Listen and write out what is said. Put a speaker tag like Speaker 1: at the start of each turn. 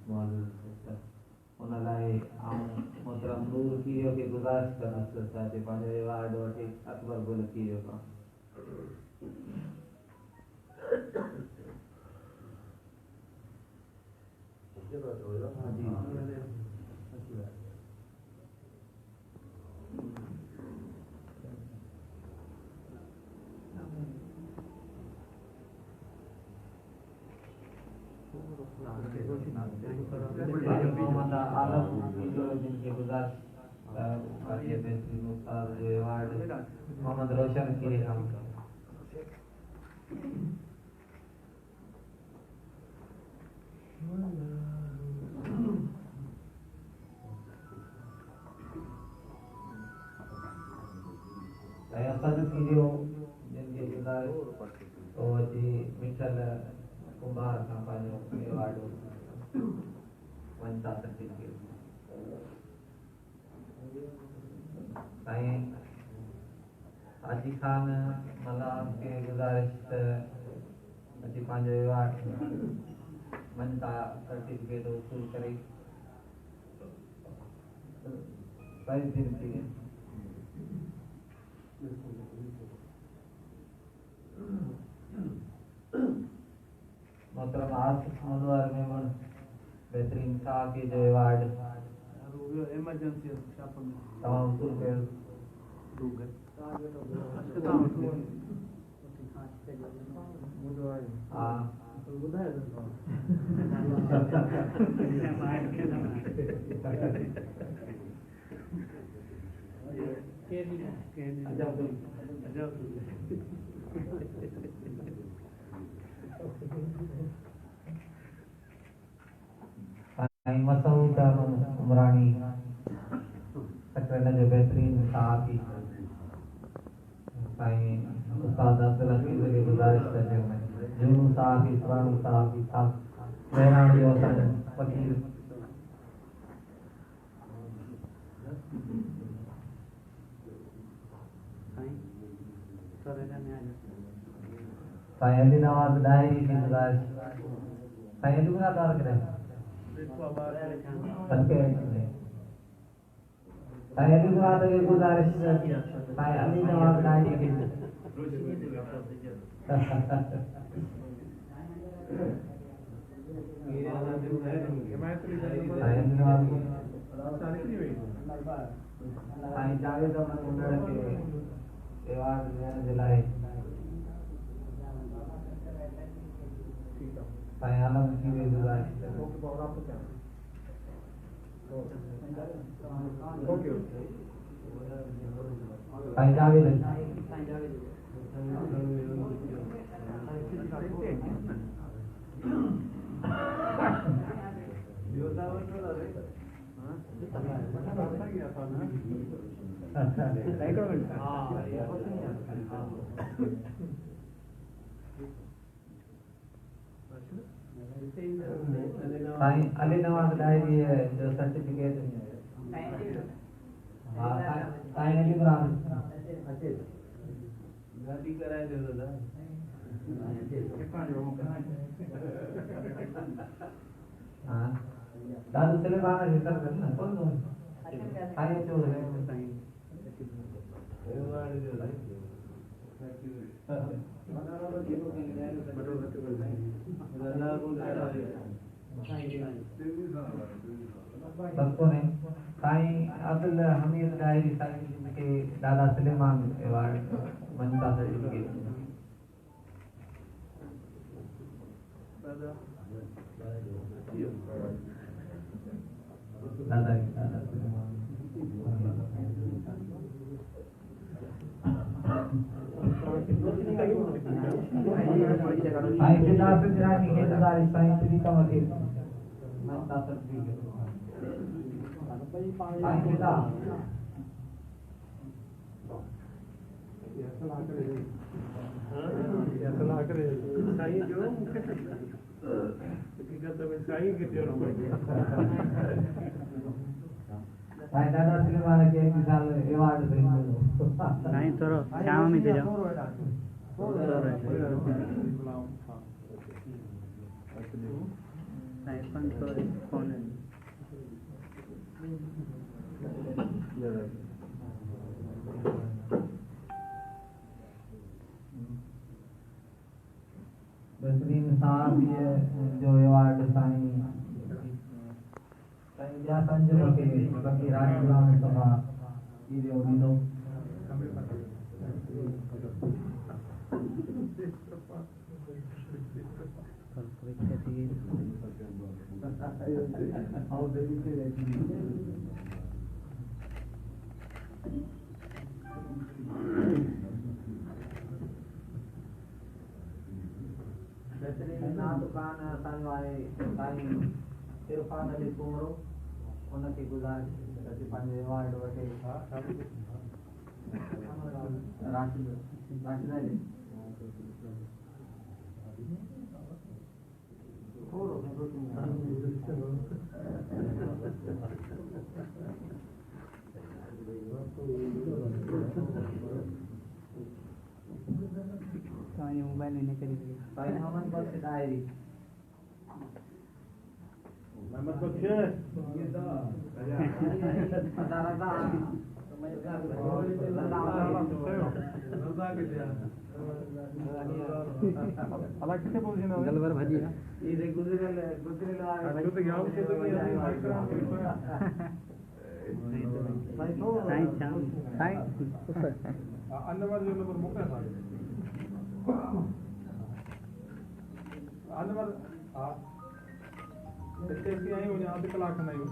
Speaker 1: मौजूद उन लाइ मोहतरम नूर कीरियो खे गुज़ारिश कंदुसि त पंहिंजो अवार्ड वठी अकबर गुल कीरियो खां मोहम्मद रोशन कीरे खां असद कीरियो जिनके गुज़ारिश तो अची मिठल कुंभार खां पंहिंजो अवार्ड वंता सर्टिफिकेट साईं हाजी खान मलाम के गुज़ारिश त अची पंहिंजो अवार्ड वंता सर्टिफिकेट वसूल करे प्राइज़ दिन थी मोहतरम आसिफ मनोहर मेमन बेहतरीन साहब के जो अवार्ड
Speaker 2: इमरजेंसी
Speaker 1: तमाम वसूल कयो हाँ मसूद उमरानी तकरीबन जो बेहतरीन साहब साईं उस्ताद अब्दुल हकीम के गुज़ारिश करते हुए जूनू साहब इस्लाम साहब साहब मेहरान जो असन वकील साईं अली नवाज डायरी की गुज़ारिश साईं अली का दौर करें सबके साईं अली नवाज की गुज़ारिश साईं अली नवाज डायरी की साईं जावेद अहमद मुंडड़ के अवार्ड ॾियण जे लाइ साईं आलम की गुज़ारिश साईं जावेद साईं अली नवाज डायरी जो सर्टिफिकेट हाँ साईं अली गाड़ी कराए दो दादा हाँ दादू सलेमान रिसर्च करना कौन कौन साईं जो है साईं सबको नहीं साईं अब्दुल हमीद डायरी साईं के दादा सलेमान अवार्ड वंता सर्टिफिकेट दादा साईं सिद्धार्थ जिरानी के गुज़ारिश साईं श्री का वकील वंता सर्टिफिकेट साईं सिद्धार्थ
Speaker 2: साईं जो साईं के
Speaker 1: साईं दादा सलेमान के एक साल अवार्ड मिलो
Speaker 3: साईं थोरो छांव में दे जाओ साईं 500 फोन है
Speaker 1: बेहतरीन साहब ये जो अवार्ड साईं या संजय के बाकी राजग्राम सभा ये ओडिनो
Speaker 3: परीक्षा थी
Speaker 1: और देखिए बेहतरीन ना दुकान असांजो आहे साईं इरफान अली कुमरो उनखे गुज़ारिश अची पंहिंजो अवार्ड वठे राशिद अली
Speaker 3: तव्हांजी मोबाइल में निकिरी वई
Speaker 1: साईं मोहम्मद बख्श डायरी
Speaker 2: मोहम्मद बख्श अलग से पोजीशन है
Speaker 3: गलवर भाजी
Speaker 1: ये गुजरेल
Speaker 2: तो क्या
Speaker 3: साईं शाम साईं
Speaker 2: अंदर जो नंबर मोकला था अंदर हां स्टेप आई हो यहां पे कलाक नहीं हो